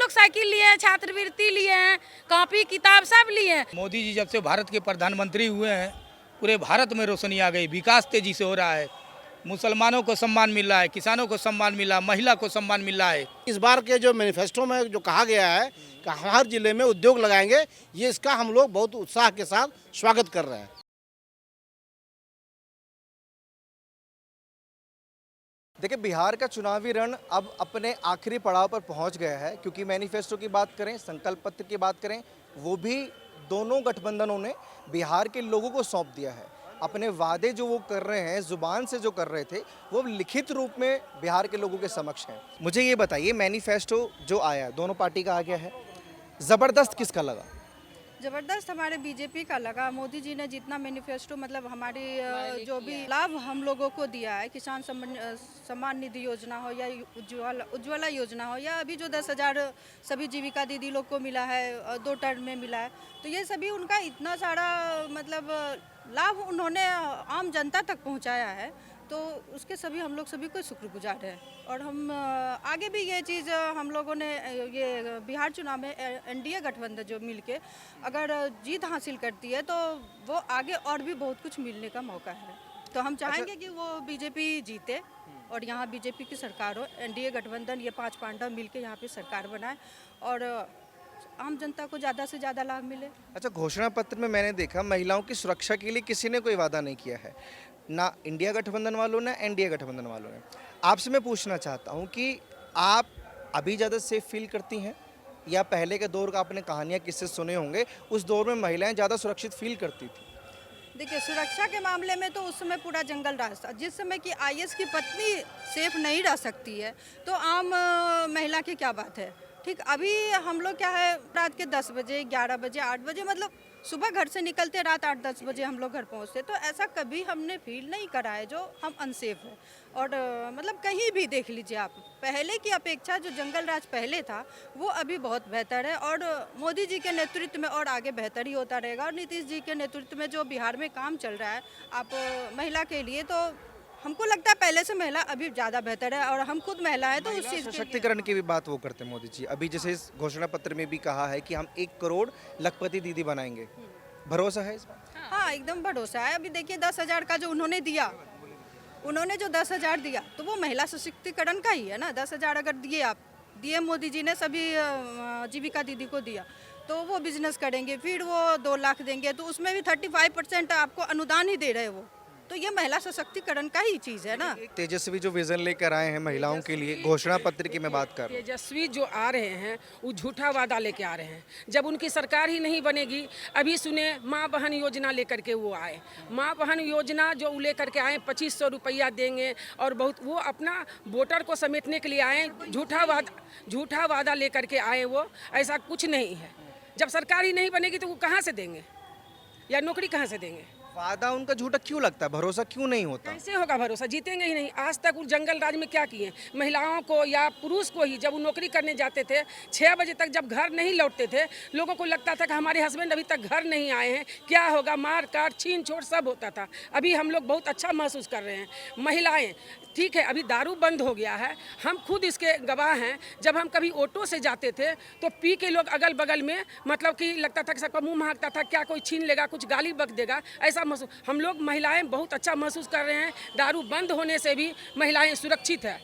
लोग साइकिल लिए हैं, छात्रवृत्ति लिए हैं, कॉपी किताब सब लिए हैं। मोदी जी जब से भारत के प्रधानमंत्री हुए हैं, पूरे भारत में रोशनी आ गई, विकास तेजी से हो रहा है। मुसलमानों को सम्मान मिल रहा है, किसानों को सम्मान मिल रहा है, महिला को सम्मान मिल रहा है। इस बार के जो मैनिफेस्टो में जो कहा गया है कि हर जिले में उद्योग लगाएंगे, ये इसका हम लोग बहुत उत्साह के साथ स्वागत कर रहे हैं। देखिए, बिहार का चुनावी रण अब अपने आखिरी पड़ाव पर पहुंच गया है, क्योंकि मैनिफेस्टो की बात करें, संकल्प पत्र की बात करें, वो भी दोनों गठबंधनों ने बिहार के लोगों को सौंप दिया है। अपने वादे जो वो कर रहे हैं, जुबान से जो कर रहे थे, वो लिखित रूप में बिहार के लोगों के समक्ष हैं। मुझे ये बताइए, मैनिफेस्टो जो आया दोनों पार्टी का आ गया है, ज़बरदस्त किसका लगा? ज़बरदस्त हमारे बीजेपी का लगा। मोदी जी ने जितना मैनिफेस्टो मतलब हमारी जो भी लाभ हम लोगों को दिया है, किसान सम्मान निधि योजना हो या उज्ज्वला योजना हो, या अभी जो 10,000 सभी जीविका दीदी लोग को मिला है, 2 टर्म में मिला है, तो ये सभी उनका इतना सारा मतलब लाभ उन्होंने आम जनता तक पहुंचाया है, तो उसके सभी हम लोग सभी को शुक्रगुजार हैं। और हम आगे भी ये चीज़ हम लोगों ने ये बिहार चुनाव में एनडीए गठबंधन जो मिलके अगर जीत हासिल करती है, तो वो आगे और भी बहुत कुछ मिलने का मौका है। तो हम चाहेंगे कि वो बीजेपी जीते और यहाँ बीजेपी की सरकार हो, एनडीए गठबंधन ये 5 पांडव मिलके यहाँ पे सरकार बनाए और आम जनता को ज़्यादा से ज़्यादा लाभ मिले। अच्छा, घोषणा पत्र में मैंने देखा महिलाओं की सुरक्षा के लिए किसी ने कोई वादा नहीं किया है, ना इंडिया गठबंधन वालों ने, एनडीए गठबंधन वालों ने। आपसे मैं पूछना चाहता हूं कि आप अभी ज़्यादा सेफ फील करती हैं, या पहले के दौर का आपने कहानियां किससे सुने होंगे, उस दौर में महिलाएं ज़्यादा सुरक्षित फील करती थी? देखिए, सुरक्षा के मामले में तो उस समय पूरा जंगल राज था। जिस समय की आईएएस की पत्नी सेफ नहीं रह सकती है, तो आम महिला की क्या बात है। ठीक, अभी हम लोग क्या है, रात के 10 बजे, 11 बजे, 8 बजे, मतलब सुबह घर से निकलते रात 8-10 बजे हम लोग घर पहुंचते, तो ऐसा कभी हमने फील नहीं करा है जो हम अनसेफ हैं। और मतलब कहीं भी देख लीजिए आप, पहले की अपेक्षा जो जंगल राज पहले था वो अभी बहुत बेहतर है, और मोदी जी के नेतृत्व में और आगे बेहतर ही होता रहेगा। और नीतीश जी के नेतृत्व में जो बिहार में काम चल रहा है आप महिला के लिए, तो हमको लगता है पहले से महिला अभी ज़्यादा बेहतर है, और हम खुद महिला है तो उस चीज़ सशक्तिकरण की भी बात वो करते हैं मोदी जी। अभी जैसे इस घोषणा पत्र में भी कहा है कि हम 1 करोड़ लखपति दीदी बनाएंगे, भरोसा है इस बात? हाँ, एकदम भरोसा है। अभी देखिए 10,000 का जो उन्होंने दिया, उन्होंने जो 10,000 दिया तो वो महिला सशक्तिकरण का ही है ना। 10,000 अगर दिए आप, दिए मोदी जी ने सभी जीविका दीदी को दिया, तो वो बिजनेस करेंगे, फिर वो 2 लाख देंगे, तो उसमें भी 35% आपको अनुदान ही दे रहे हैं वो, तो ये महिला सशक्तिकरण का ही चीज़ है ना। तेजस्वी जो विजन लेकर आए हैं महिलाओं के लिए, घोषणा पत्र की मैं बात कर रहा हूं। तेजस्वी जो आ रहे हैं वो झूठा वादा लेके आ रहे हैं। जब उनकी सरकार ही नहीं बनेगी, अभी सुने माँ बहन योजना लेकर के वो आए, माँ बहन योजना जो लेकर के आए 2500 रुपया देंगे, और बहुत वो अपना वोटर को समेटने के लिए आए, झूठा वादा लेकर के आए। वो ऐसा कुछ नहीं है। जब सरकार ही नहीं बनेगी तो वो कहाँ से देंगे, या नौकरी कहाँ से देंगे? वादा उनका झूठा क्यों लगता है, भरोसा क्यों नहीं होता? कैसे होगा भरोसा, जीतेंगे ही नहीं। आज तक उस जंगल राज में क्या किए, महिलाओं को या पुरुष को ही जब वो नौकरी करने जाते थे 6 बजे तक जब घर नहीं लौटते थे, लोगों को लगता था कि हमारे हस्बैंड अभी तक घर नहीं आए हैं, क्या होगा, मार काट छीन छोड़ सब होता था। अभी हम लोग बहुत अच्छा महसूस कर रहे हैं। महिलाएं ठीक है, अभी दारू बंद हो गया है, हम खुद इसके गवाह हैं। जब हम कभी ऑटो से जाते थे तो पी के लोग अगल बगल में, मतलब कि लगता था कि सबका मुंह महकता था, क्या कोई छीन लेगा, कुछ गाली बक देगा, ऐसा महसूस हम लोग महिलाएं बहुत अच्छा महसूस कर रहे हैं। दारू बंद होने से भी महिलाएं सुरक्षित है।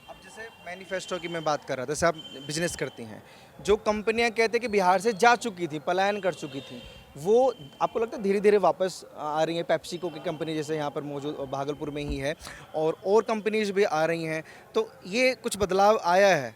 अब जैसे मैनिफेस्टो की मैं बात कर रहा था, जैसे आप बिजनेस करती हैं, जो कंपनियां कहते हैं कि बिहार से जा चुकी थी, पलायन कर चुकी थी, वो आपको लगता है धीरे धीरे वापस आ रही है? पेप्सिको की कंपनी जैसे यहाँ पर मौजूद भागलपुर में ही है, और कंपनीज भी आ रही हैं, तो ये कुछ बदलाव आया है?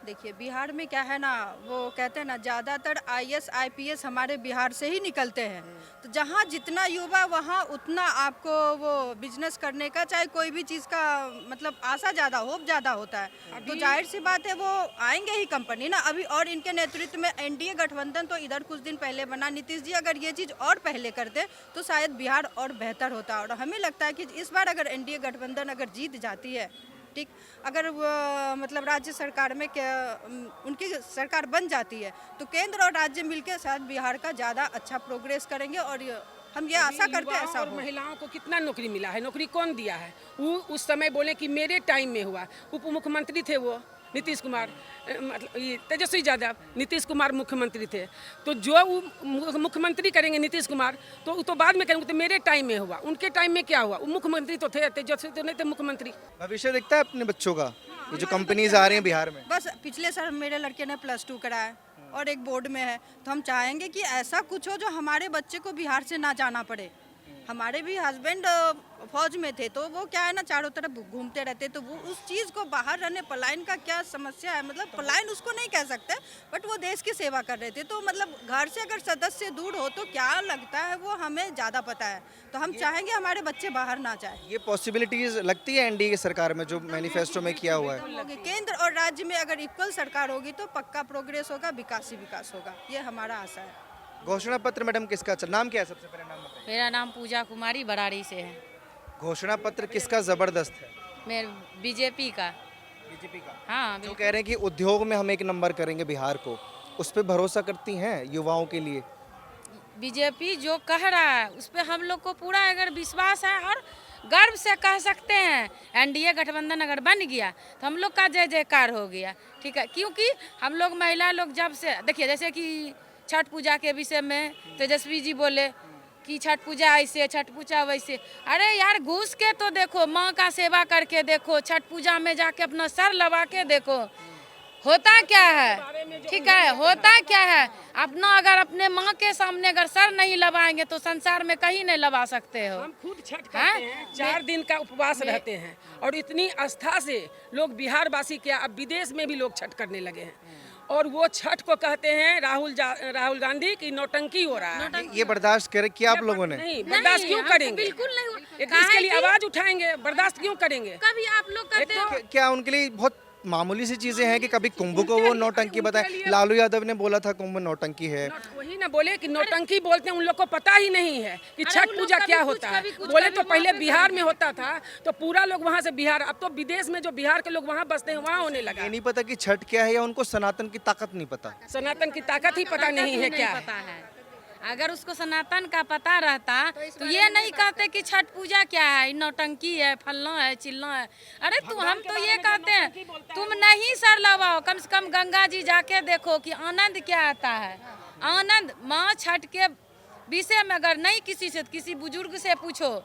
देखिए, बिहार में क्या है ना, वो कहते हैं ना, ज़्यादातर आईएएस आईपीएस हमारे बिहार से ही निकलते हैं। तो जहाँ जितना युवा वहाँ उतना आपको वो बिजनेस करने का, चाहे कोई भी चीज़ का मतलब आशा ज़्यादा, होप ज़्यादा होता है। तो जाहिर सी बात है वो आएंगे ही कंपनी ना। अभी और इनके नेतृत्व में एनडीए गठबंधन तो इधर कुछ दिन पहले बना। नीतीश जी अगर ये चीज़ और पहले करते तो शायद बिहार और बेहतर होता। और हमें लगता है कि इस बार अगर एनडीए गठबंधन अगर जीत जाती है, ठीक, अगर मतलब राज्य सरकार में उनकी सरकार बन जाती है, तो केंद्र और राज्य मिलकर शायद बिहार का ज़्यादा अच्छा प्रोग्रेस करेंगे। और हम ये आशा करते हैं ऐसा हो। महिलाओं को कितना नौकरी मिला है, नौकरी कौन दिया है? वो उस समय बोले कि मेरे टाइम में हुआ, उप मुख्यमंत्री थे वो, नीतीश कुमार मतलब ये तेजस्वी यादव, नीतीश कुमार मुख्यमंत्री थे, तो जो वो मुख्यमंत्री करेंगे नीतीश कुमार तो वो तो बाद में करेंगे। तो मेरे टाइम में हुआ, उनके टाइम में क्या हुआ? वो मुख्यमंत्री तो थे, तेजस्वी तो नहीं थे मुख्यमंत्री। भविष्य दिखता है अपने बच्चों का, ये जो कंपनीज आ रही हैं बिहार में? बस पिछले साल मेरे लड़के ने +2 करा है और एक बोर्ड में है, तो हम चाहेंगे कि ऐसा कुछ हो जो हमारे बच्चे को बिहार से ना जाना पड़े। हमारे भी हस्बैंड फौज में थे, तो वो क्या है ना चारों तरफ घूमते रहते, तो वो उस चीज़ को बाहर रहने पलायन का क्या समस्या है, मतलब पलायन उसको नहीं कह सकते, बट वो देश की सेवा कर रहे थे। तो मतलब घर से अगर सदस्य दूर हो तो क्या लगता है वो हमें ज़्यादा पता है, तो हम चाहेंगे हमारे बच्चे बाहर ना जाए। ये पॉसिबिलिटीज लगती है एनडीए की सरकार में जो मैनिफेस्टो में किया हुआ है? होगी केंद्र और राज्य में अगर इक्वल सरकार होगी तो पक्का प्रोग्रेस होगा, विकास ही विकास होगा, ये हमारा आशा है। घोषणा पत्र मैडम किसका नाम क्या है? सबसे पहले नाम बताइए। मेरा नाम पूजा कुमारी बराड़ी से है। घोषणा पत्र किसका जबरदस्त है? मेरे बीजेपी का। बीजेपी का। हाँ जो कह रहे हैं कि उद्योग में हम 1 नंबर करेंगे बिहार को, उस पर भरोसा करती हैं युवाओं के लिए? बीजेपी जो कह रहा है उस पर हम लोग को पूरा अगर विश्वास है और गर्व से कह सकते हैं, एनडीए गठबंधन अगर बन गया तो हम लोग का जय जयकार हो गया, ठीक है। क्योंकि हम लोग महिला लोग जब से देखिए, जैसे कि छठ पूजा के विषय में तेजस्वी जी बोले कि छठ पूजा ऐसे, छठ पूजा वैसे। अरे यार घुस के तो देखो, माँ का सेवा करके देखो, छठ पूजा में जाके अपना सर लगा के देखो होता क्या है, ठीक है, होता क्या है। अपना अगर अपने माँ के सामने अगर सर नहीं लबाएंगे तो संसार में कहीं नहीं लबा सकते हो। हम खुद छठ करते हैं, 4 दिन का उपवास रहते हैं, और इतनी आस्था से लोग बिहार वासी क्या अब विदेश में भी लोग छठ करने लगे हैं, और वो छठ को कहते हैं राहुल गांधी की नौटंकी हो रहा है। ये बर्दाश्त करे क्या आप लोगों ने? नहीं, बर्दाश्त क्यों करेंगे? बिल्कुल नहीं। इसके लिए आवाज उठाएंगे, बर्दाश्त क्यों करेंगे? कभी आप लोग करते हो क्या उनके लिए बहुत मामूली सी चीजें हैं कि कभी कुंभ को वो नौटंकी बताए? लालू यादव ने बोला था कुंभ नौटंकी है। वही ना बोले कि नौटंकी बोलते हैं, उन लोग को पता ही नहीं है कि छठ पूजा क्या होता है। बोले तो पहले बिहार में होता था तो पूरा लोग वहाँ से बिहार, अब तो विदेश में जो बिहार के लोग वहाँ बसते हैं वहाँ होने लगा। ये नहीं पता कि छठ क्या है, या उनको सनातन की ताकत नहीं पता? सनातन की ताकत ही पता नहीं है क्या पता है। अगर उसको सनातन का पता रहता तो ये नहीं कहते कि छठ पूजा क्या है, नौटंकी है, फलना है, चिल्ला है। अरे हम तो ये कहते हैं तुम नहीं सर लगाओ, कम से कम गंगा जी जाके देखो कि आनंद क्या आता है। आनंद माँ छठ के विषय में अगर नहीं किसी बुजुर्ग से पूछो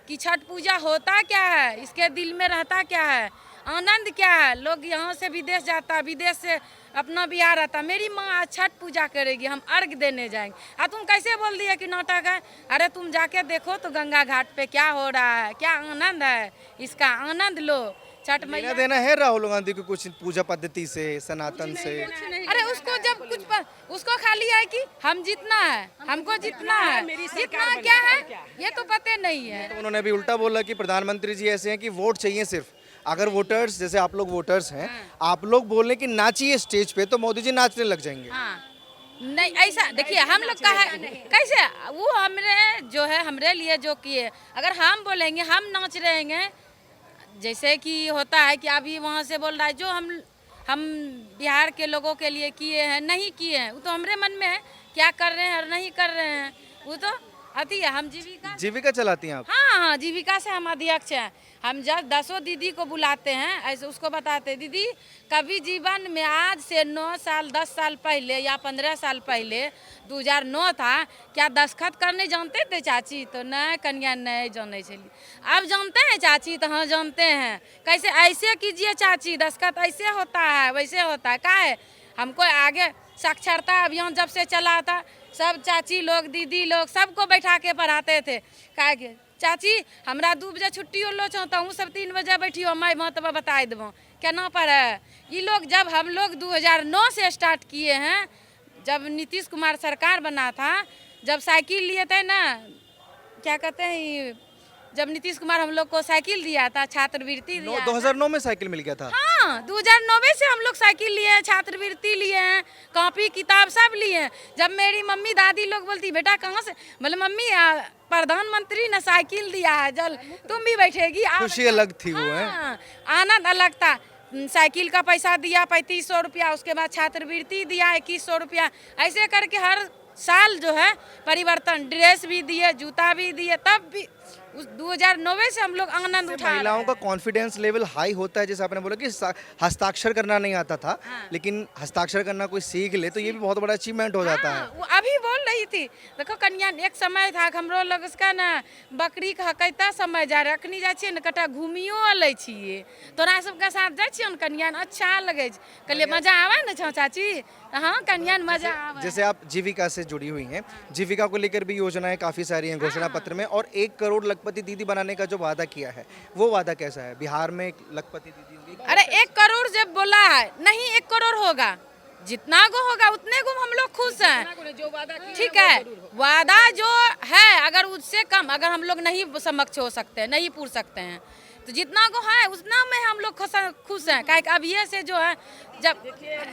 कि छठ पूजा होता क्या है, इसके दिल में रहता क्या है, आनंद क्या है। लोग यहाँ से विदेश जाता, विदेश से अपना बिहार आता, मेरी माँ आज छठ पूजा करेगी, हम अर्घ देने जाएंगे। तुम कैसे बोल दिए कि नाटक है? अरे तुम जाके देखो तो गंगा घाट पे क्या हो रहा है, क्या आनंद है, इसका आनंद लो। छठ मैया देना है राहुल गांधी को कुछ पूजा पद्धति से, सनातन से? अरे उसको जब कुछ उसको खाली है कि हम जितना है, हमको जितना है, जितना क्या है ये तो पता नहीं है। तो उन्होंने भी उल्टा बोला कि प्रधानमंत्री जी ऐसे हैं कि वोट चाहिए सिर्फ। अगर वोटर्स, जैसे आप लोग वोटर्स हैं, आप लोग बोले कि नाचिए स्टेज पे तो मोदी जी नाचने लग जाएंगे। हाँ, नहीं ऐसा देखिए, हम लोग का है कैसे, वो हमरे जो है हमरे लिए जो किए, अगर हम बोलेंगे हम नाच रहेंगे, जैसे कि होता है कि अभी वहाँ से बोल रहा है जो हम बिहार के लोगों के लिए किए हैं, नहीं किए हैं, वो तो हमारे मन में है क्या कर रहे हैं और नहीं कर रहे हैं, वो तो आती है। हम जीविका चलाती हैं आप? हाँ, जीविका से हम अध्यक्ष हैं। हम जब 10 दीदी को बुलाते हैं, ऐसे उसको बताते हैं दीदी कभी जीवन में आज से 9 साल 10 साल पहले या 15 साल पहले 2009 था, क्या दस्तखत करने जानते थे चाची? तो नहीं कन्या नहीं जाने चली। अब जानते हैं चाची? तो हाँ जानते हैं। कैसे? ऐसे कीजिए चाची, दस्तखत ऐसे होता है, वैसे होता है। क्या है, हमको आगे साक्षरता अभियान जब से चला था, सब चाची लोग दीदी लोग सबको बैठा के पढ़ाते थे। क्या के चाची हमरा 2 बजे छुट्टी होलो चाहता हूँ, सब 3 बजे बैठियो, मैं महत्व बता देवो केना पढ़े। ये लोग जब हम लोग 2009 से स्टार्ट किए हैं, जब नीतीश कुमार सरकार बना था, जब साइकिल लिए थे ना, क्या कहते हैं, जब नीतीश कुमार हम लोग को साइकिल दिया था, छात्रवृत्ति दिया 2009 में साइकिल मिल गया था। हाँ, 2009 से हम लोग साइकिल लिए हैं, छात्रवृत्ति लिए हैं, कॉपी किताब सब लिए हैं। जब मेरी मम्मी दादी लोग बोलती बेटा कहाँ से, बोले मम्मी प्रधानमंत्री ने साइकिल दिया है, जल तुम भी बैठेगी। खुशी अलग थी वो है, आनंद अलग था। साइकिल का पैसा दिया 3500 रुपया, उसके बाद छात्रवृत्ति दिया 2100 रुपया, ऐसे करके हर साल जो है परिवर्तन, ड्रेस भी दिए, जूता भी दिए, तब भी उस 2009 से हम लोग आनंद उठा रहे महिलाओं हैं। का कॉन्फिडेंस लेवल हाई होता है, जैसे आपने बोला कि हस्ताक्षर करना नहीं आता था, लेकिन हस्ताक्षर करना कोई सीख ले तो ये भी बहुत बड़ा अचीवमेंट हो जाता है। हाँ, वो अभी बोल रही थी, देखो कन्या एक समय था कि हमरो लोग उसका ना बकरी का कैता समय जा रखनी जा छिए न कटा घूमियो अलै छिए, तोरा सबके साथ जाइ छिए न कन्या अच्छा लगे छै, कहलिए मजा आवे न छौ चाची, हाँ कन्या मजा आवे। जैसे आप जीविका से जुड़ी हुई हैं, जीविका को लेकर भी योजनाएं काफ़ी सारी हैं घोषणा पत्र में, और 1 करोड़ लखपति दीदी बनाने का जो वादा किया है वो वादा कैसा है? बिहार में एक लखपति दीदी होगी? अरे 1 करोड़ जब बोला है, नहीं 1 करोड़ होगा, जितना गो होगा उतने गो हम लोग खुश हैं, जो वादा किया ठीक है। वादा जो है अगर उससे कम अगर हम लोग नहीं समक्ष हो सकते हैं, नहीं पूछ सकते हैं, तो जितना को है उतना में हम लोग खुश हैं। काहे कि अब ये से जो है जब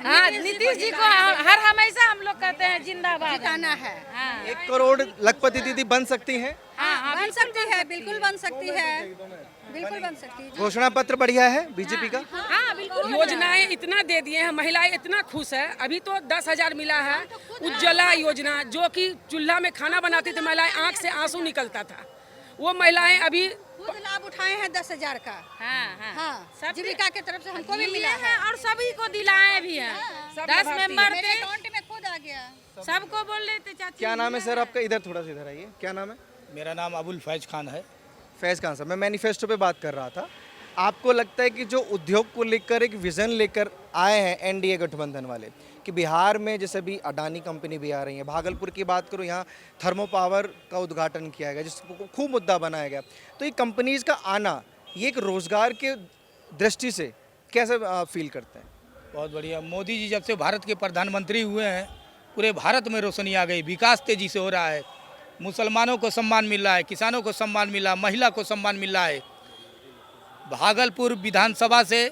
हाँ नीतीश जी को हर हमेशा हम लोग कहते हैं जिंदाबाद जिताना है। हाँ 1 करोड़ लखपति दीदी बन सकती हैं? हाँ बन सकती है, बिल्कुल बन सकती है, बिल्कुल बन सकती है। घोषणा पत्र बढ़िया है बीजेपी का? हाँ बिल्कुल योजनाएं इतना दे दिए हैं, महिलाएं इतना खुश है। अभी तो 10,000 मिला है उज्ज्वला योजना, जो कि चूल्हा में खाना बनाती थी महिलाएं, आंख से आंसू निकलता था, वो महिलाएं अभी खुद लाभ उठाए हैं 10,000 का। हाँ हाँ हाँ, जीविका की तरफ से हमको भी मिला है और सभी को दिलाए भी हैं। 10 मेंबर मेरे थे, अकाउंट में खुद आ गया। सबको बोल रहे थे चाची। क्या नाम है सर आपका? इधर थोड़ा सा इधर आइए, क्या नाम है? मेरा नाम अबुल फैज खान है। फैज खान साहब, मैं मैनिफेस्टो पे बात कर रहा था। आपको लगता है कि जो उद्योग को लेकर एक विजन लेकर आए हैं एनडीए गठबंधन वाले, कि बिहार में जैसे भी अडानी कंपनी भी आ रही है, भागलपुर की बात करूँ, यहाँ थर्मो पावर का उद्घाटन किया गया जिसको खूब मुद्दा बनाया गया, तो ये कंपनीज का आना ये एक रोजगार के दृष्टि से कैसे फील करते हैं? बहुत बढ़िया। मोदी जी जब से भारत के प्रधानमंत्री हुए हैं पूरे भारत में रोशनी आ गई, विकास तेजी से हो रहा है, मुसलमानों को सम्मान मिल रहा है, किसानों को सम्मान मिल रहा है, महिला को सम्मान मिल रहा है। भागलपुर विधानसभा से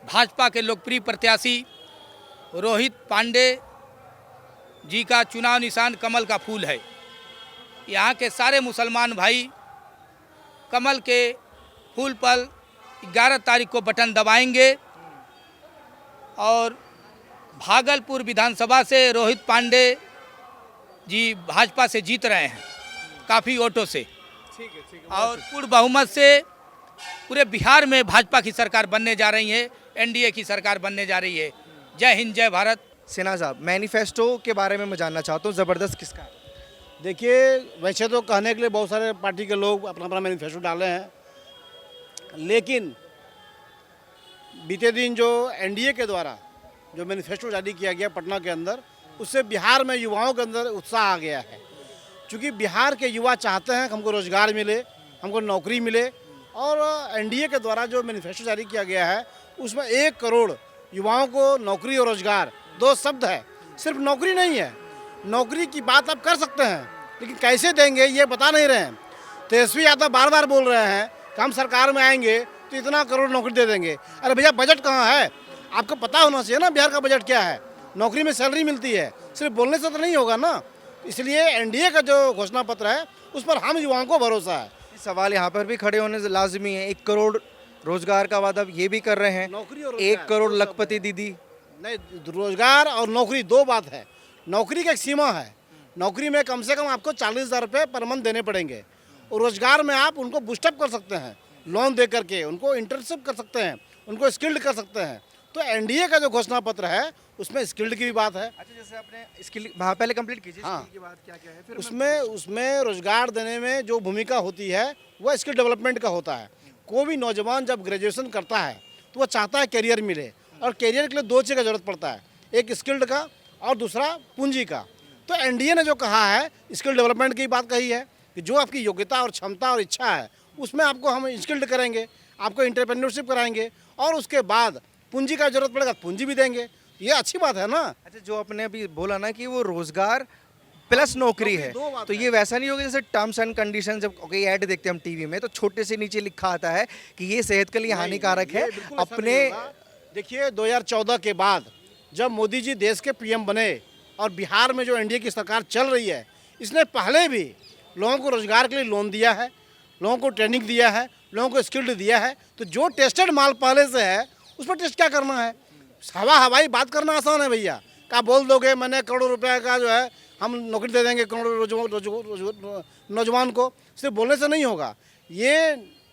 भाजपा के लोकप्रिय प्रत्याशी रोहित पांडे जी का चुनाव निशान कमल का फूल है। यहाँ के सारे मुसलमान भाई कमल के फूल पर 11 तारीख को बटन दबाएंगे और भागलपुर विधानसभा से रोहित पांडे जी भाजपा से जीत रहे हैं काफ़ी वोटों से। ठीक है। और पूर्ण बहुमत से पूरे बिहार में भाजपा की सरकार बनने जा रही है, एनडीए की सरकार बनने जा रही है। जय हिंद, जय भारत। सिन्हा साहब, मैनिफेस्टो के बारे में मैं जानना चाहता हूँ, ज़बरदस्त किसका है? देखिए, वैसे तो कहने के लिए बहुत सारे पार्टी के लोग अपना अपना मैनिफेस्टो डाले हैं, लेकिन बीते दिन जो एनडीए के द्वारा जो मैनिफेस्टो जारी किया गया पटना के अंदर, उससे बिहार में युवाओं के अंदर उत्साह आ गया है। क्योंकि बिहार के युवा चाहते हैं कि हमको रोज़गार मिले, हमको नौकरी मिले, और एनडीए के द्वारा जो मैनिफेस्टो जारी किया गया है उसमें 1 करोड़ युवाओं को नौकरी और रोज़गार, 2 शब्द है। सिर्फ नौकरी नहीं है, नौकरी की बात आप कर सकते हैं, लेकिन कैसे देंगे ये बता नहीं रहे हैं। तेजस्वी यादव बार बार बोल रहे हैं कि हम सरकार में आएंगे तो इतना करोड़ नौकरी दे देंगे। अरे भैया, बजट कहाँ है? आपको पता होना चाहिए ना बिहार का बजट क्या है। नौकरी में सैलरी मिलती है, सिर्फ बोलने से तो नहीं होगा ना। इसलिए एनडीए का जो घोषणा पत्र है उस पर हम युवाओं को भरोसा है। सवाल यहाँ पर भी खड़े होने से लाजमी है। 1 करोड़ रोजगार का वादा ये भी कर रहे हैं, नौकरी और 1 करोड़ लखपति दीदी। नहीं, रोजगार और नौकरी 2 बात है। नौकरी की एक सीमा है, नौकरी में कम से कम आपको 40,000 रुपये पर मंथ देने पड़ेंगे, और रोजगार में आप उनको बूस्टअप कर सकते हैं, लोन दे करके उनको इंटर्नशिप कर सकते हैं, उनको स्किल्ड कर सकते हैं। तो एनडीए का जो घोषणा पत्र है उसमें स्किल्ड की भी बात है। अच्छा, जैसे आपने स्किल वहाँ पहले कंप्लीट कीजिए, हाँ। स्किल की बात क्या है? फिर उसमें रोजगार देने में जो भूमिका होती है वह स्किल डेवलपमेंट का होता है। कोई भी नौजवान जब ग्रेजुएशन करता है तो वह चाहता है करियर मिले, और करियर के लिए 2 चीज़ का जरूरत पड़ता है, एक स्किल्ड का और दूसरा पूंजी का। तो एनडीए ने जो कहा है स्किल डेवलपमेंट की बात कही है कि जो आपकी योग्यता और क्षमता और इच्छा है उसमें आपको हम स्किल्ड करेंगे, आपको एंटरप्रेन्योरशिप कराएंगे, और उसके बाद पूंजी का जरूरत पड़ेगा पूंजी भी देंगे। ये अच्छी बात है ना। अच्छा, जो आपने अभी बोला ना कि वो रोजगार प्लस नौकरी है, 2 बात तो है। ये वैसा नहीं होगा जैसे टर्म्स एंड कंडीशन जब कोई ऐड देखते हैं हम टीवी में, तो छोटे से नीचे लिखा आता है कि ये सेहत के लिए हानिकारक है। ये बिल्कुल ऐसा अपने नहीं होगा। देखिए, 2014 के बाद जब मोदी जी देश के पीएम बने और बिहार में जो एनडीए की सरकार चल रही है, इसने पहले भी लोगों को रोजगार के लिए लोन दिया है, लोगों को ट्रेनिंग दिया है, लोगों को स्किल्ड दिया है। तो जो टेस्टेड माल पहले से है उस पर टेस्ट क्या करना है? हवाई बात करना आसान है भैया, क्या बोल दोगे मैंने करोड़ों रुपए का जो है हम नौकरी दे देंगे करोड़ों नौजवान को, सिर्फ बोलने से नहीं होगा। ये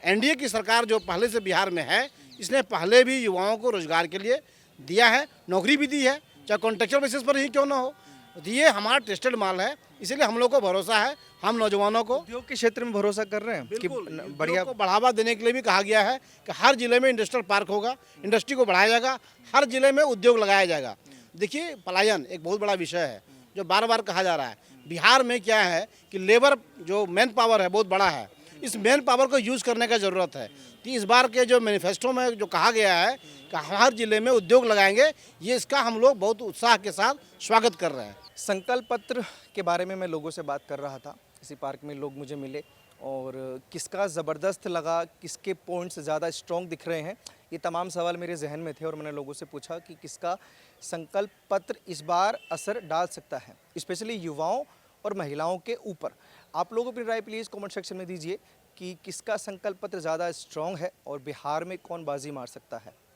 एनडीए की सरकार जो पहले से बिहार में है, इसने पहले भी युवाओं को रोजगार के लिए दिया है, नौकरी भी दी है, चाहे कॉन्ट्रेक्चुअल बेसिस पर ही क्यों ना हो। तो ये हमारा टेस्टेड माल है, इसीलिए हम लोग को भरोसा है। हम नौजवानों को उद्योग के क्षेत्र में भरोसा कर रहे हैं कि बिल्कुल बढ़िया को बढ़ावा देने के लिए भी कहा गया है कि हर जिले में इंडस्ट्रियल पार्क होगा, इंडस्ट्री को बढ़ाया जाएगा, हर जिले में उद्योग लगाया जाएगा। देखिए, पलायन एक बहुत बड़ा विषय है जो बार बार कहा जा रहा है। बिहार में क्या है कि लेबर जो मैन पावर है बहुत बड़ा है, इस मैन पावर को यूज़ करने का ज़रूरत है। तो इस बार के जो मैनिफेस्टो में जो कहा गया है कि हर जिले में उद्योग लगाएंगे, ये इसका हम लोग बहुत उत्साह के साथ स्वागत कर रहे हैं। संकल्प पत्र के बारे में मैं लोगों से बात कर रहा था, इसी पार्क में लोग मुझे मिले और किसका ज़बरदस्त लगा, किसके पॉइंट्स ज़्यादा स्ट्रॉन्ग दिख रहे हैं, ये तमाम सवाल मेरे जहन में थे और मैंने लोगों से पूछा कि किसका संकल्प पत्र इस बार असर डाल सकता है, स्पेशली युवाओं और महिलाओं के ऊपर। आप लोग अपनी राय प्लीज़ कमेंट सेक्शन में दीजिए कि किसका संकल्प पत्र ज़्यादा स्ट्रॉन्ग है और बिहार में कौन बाजी मार सकता है।